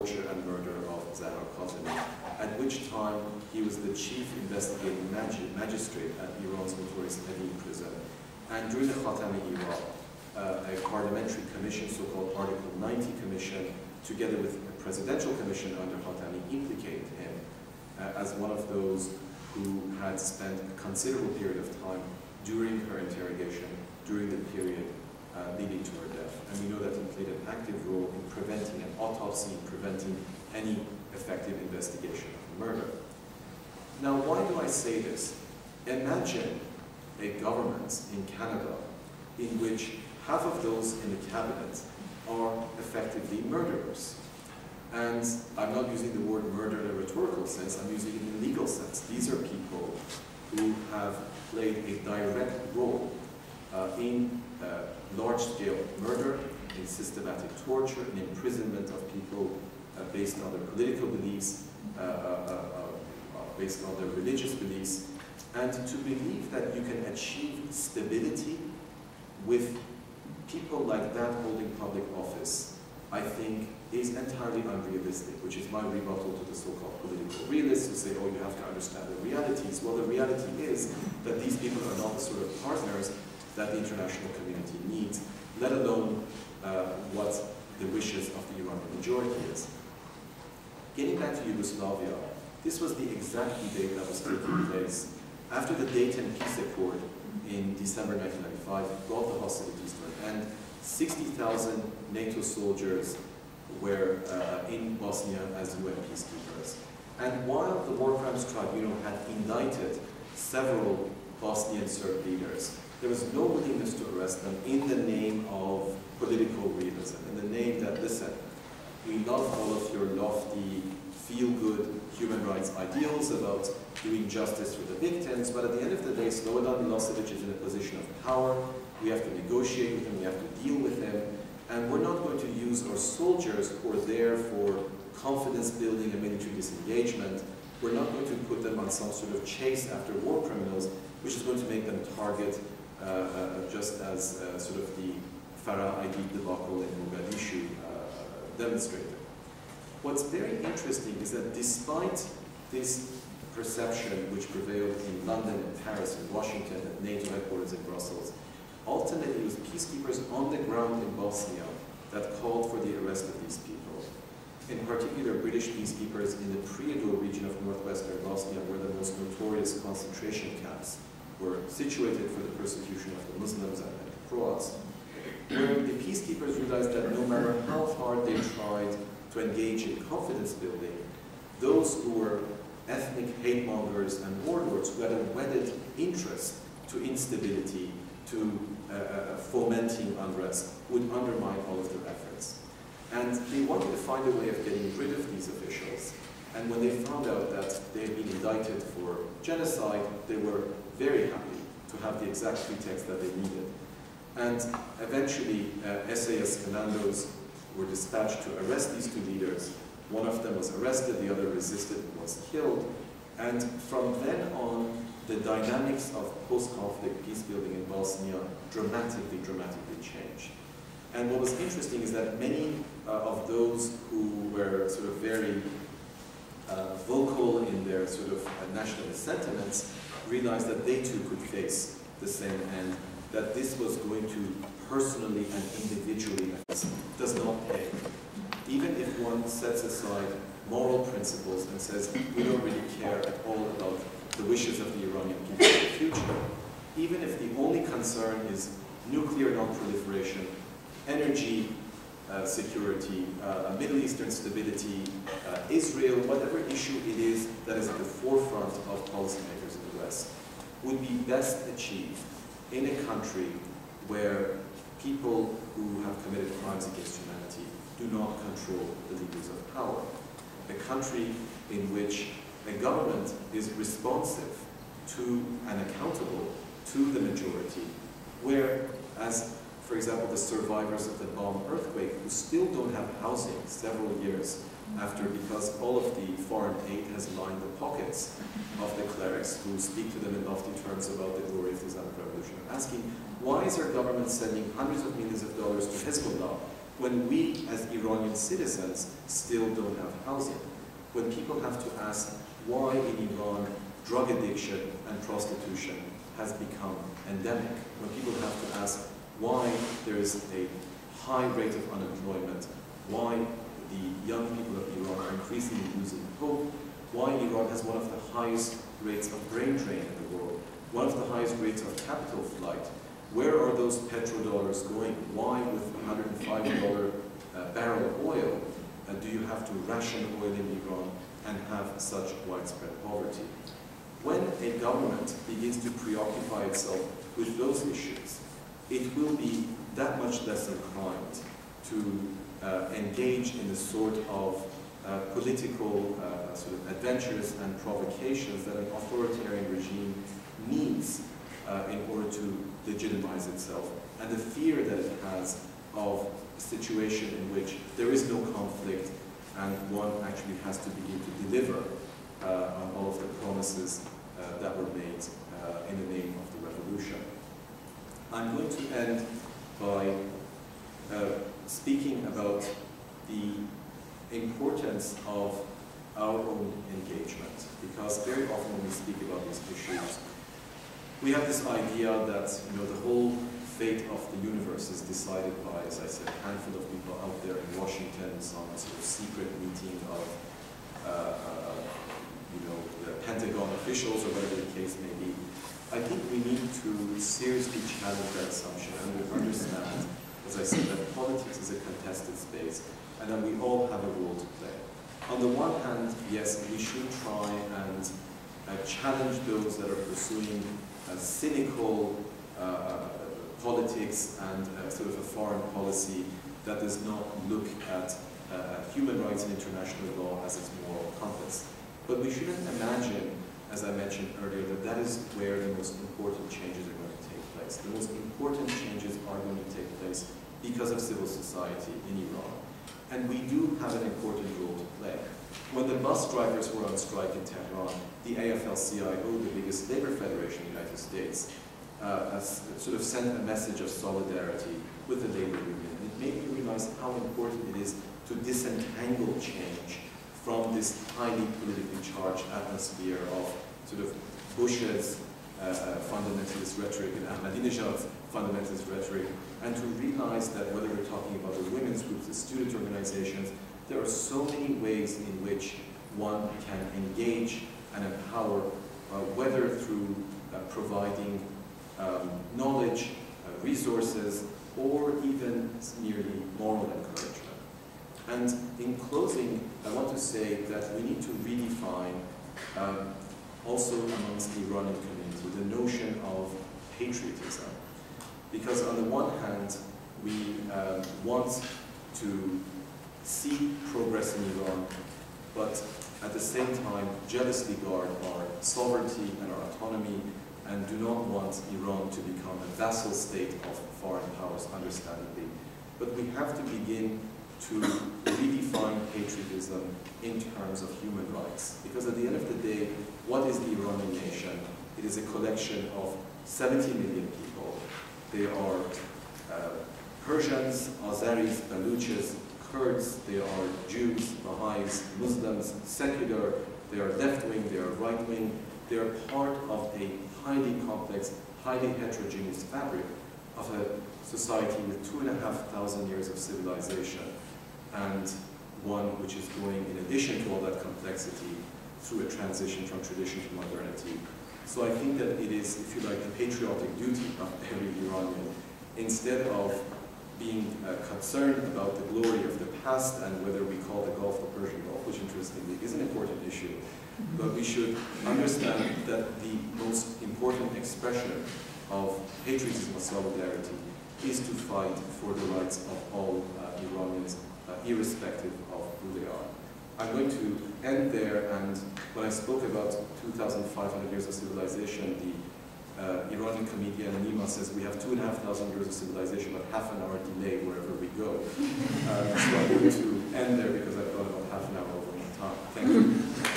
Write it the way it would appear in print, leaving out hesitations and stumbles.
torture and murder of Zahra Khatami, at which time he was the chief investigating magistrate at Iran's notorious Evin prison. And during the Khatami era, a parliamentary commission, so-called Article 90 Commission, together with a presidential commission under Khatami, implicated him as one of those who had spent a considerable period of time during her interrogation, during the period leading to her death. And we know that he played an active role in preventing an autopsy, in preventing any effective investigation of the murder. Now, why do I say this? Imagine a government in Canada in which half of those in the cabinet are effectively murderers. And I'm not using the word murder in a rhetorical sense, I'm using it in a legal sense. These are people who have played a direct role in large-scale murder, in systematic torture, in imprisonment of people based on their political beliefs, based on their religious beliefs, and to believe that you can achieve stability with people like that holding public office, I think is entirely unrealistic, which is my rebuttal to the so-called political realists who say, oh, you have to understand the realities. Well, the reality is that these people are not the sort of partners that the international community needs, let alone what the wishes of the Iranian majority is. Getting back to Yugoslavia, this was the exact debate that was taking place after the Dayton Peace Accord in December 1995 brought the hostilities to an end. 60,000 NATO soldiers were in Bosnia as UN peacekeepers. And while the War Crimes Tribunal had indicted several Bosnian Serb leaders, there was no willingness to arrest them in the name of political realism, in the name that, listen, we love all of your lofty, feel-good human rights ideals about doing justice for the victims, but at the end of the day, Slobodan Milosevic is in a position of power. We have to negotiate with him, we have to deal with him, and we're not going to use our soldiers who are there for confidence building and military disengagement. We're not going to put them on some sort of chase after war criminals, which is going to make them target just as sort of the Farah ID debacle in Mogadishu demonstrated. What's very interesting is that despite this perception which prevailed in London and Paris and Washington and NATO headquarters in Brussels, ultimately it was peacekeepers on the ground in Bosnia that called for the arrest of these people. In particular, British peacekeepers in the Prijedor region of northwestern Bosnia, where the most notorious concentration camps were situated for the persecution of the Muslims and the Croats, where the peacekeepers realized that no matter how hard they tried to engage in confidence building, those who were ethnic hate mongers and warlords who had a wedded interest to instability, to fomenting unrest, would undermine all of their efforts. And they wanted to find a way of getting rid of these officials. And when they found out that they had been indicted for genocide, they were very happy to have the exact pretext that they needed. And eventually, SAS commandos were dispatched to arrest these two leaders. One of them was arrested, the other resisted and was killed. And from then on, the dynamics of post-conflict peace building in Bosnia dramatically changed. And what was interesting is that many of those who were sort of very vocal in their sort of nationalist sentiments realized that they too could face the same end, that this was going to personally and individually does not pay. Even if one sets aside moral principles and says, we don't really care at all about the wishes of the Iranian people in the future, even if the only concern is nuclear non-proliferation, energy security, Middle Eastern stability, Israel, whatever issue it is that is at the forefront of policymakers in the West, would be best achieved in a country where people who have committed crimes against humanity do not control the levers of power. A country in which a government is responsive to and accountable to the majority, where, as for example, the survivors of the bomb earthquake who still don't have housing several years after, because all of the foreign aid has lined the pockets of the clerics who speak to them in lofty terms about the glory of the Islamic Revolution. I'm asking, why is our government sending hundreds of millions of dollars to Hezbollah when we as Iranian citizens still don't have housing, when people have to ask why in Iran drug addiction and prostitution has become endemic, when people have to ask why there is a high rate of unemployment, why the young people of Iran are increasingly losing hope, why Iran has one of the highest rates of brain drain in the world, one of the highest rates of capital flight. Where are those petrodollars going? Why, with $105 barrel of oil, do you have to ration oil in Iran and have such widespread poverty? When a government begins to preoccupy itself with those issues, it will be that much less inclined to engage in the sort of political sort of adventures and provocations that an authoritarian regime needs in order to legitimize itself, and the fear that it has of a situation in which there is no conflict and one actually has to begin to deliver on all of the promises that were made in the name of the revolution. I'm going to end by speaking about the importance of our own engagement, because very often when we speak about these issues, we have this idea that the whole fate of the universe is decided by, as I said, a handful of people out there in Washington, some sort of secret meeting of the Pentagon officials or whatever the case may be. I think we need to seriously challenge that assumption and understand, as I said, that politics is a contested space and that we all have a role to play. On the one hand, yes, we should try and challenge those that are pursuing cynical politics and sort of a foreign policy that does not look at human rights and international law as its moral compass. But we shouldn't imagine, as I mentioned earlier, that that is where the most important changes are going to take place. The most important changes are going to take place because of civil society in Iran. And we do have an important role to play. When the bus drivers were on strike in Tehran, the AFL-CIO, the biggest labor federation in the United States, has sort of sent a message of solidarity with the labor union. And it made me realize how important it is to disentangle change from this highly politically charged atmosphere of sort of Bush's fundamentalist rhetoric and Ahmadinejad's fundamentalist rhetoric, and to realize that whether we're talking about the women's groups, the student organizations, there are so many ways in which one can engage and empower, whether through providing knowledge, resources, or even merely moral encouragement. And in closing, I want to say that we need to redefine, also amongst the Iranian community, the notion of patriotism. Because on the one hand, we want to see progress in Iran, but at the same time jealously guard our sovereignty and our autonomy, and do not want Iran to become a vassal state of foreign powers, understandably. But we have to begin to redefine patriotism in terms of human rights. Because at the end of the day, what is the Iranian nation? It is a collection of 70 million people. They are Persians, Azeris, Baluchis, Kurds, they are Jews, Baha'is, Muslims, secular, they are left-wing, they are right-wing. They are part of a highly complex, highly heterogeneous fabric of a society with 2,500 years of civilization, and one which is going, in addition to all that complexity, through a transition from tradition to modernity. So I think that it is, if you like, the patriotic duty of every Iranian, instead of being concerned about the glory of the past and whether we call the Gulf the Persian Gulf, which interestingly is an important issue, but we should understand that the most important expression of patriotism or solidarity is to fight for the rights of all Iranians, irrespective of who they are. I'm going to end there, and when I spoke about 2,500 years of civilization, the Iranian comedian Nima says we have 2,500 years of civilization, but half an hour delay wherever we go. So I'm going to end there because I've got about half an hour over my time. Thank you.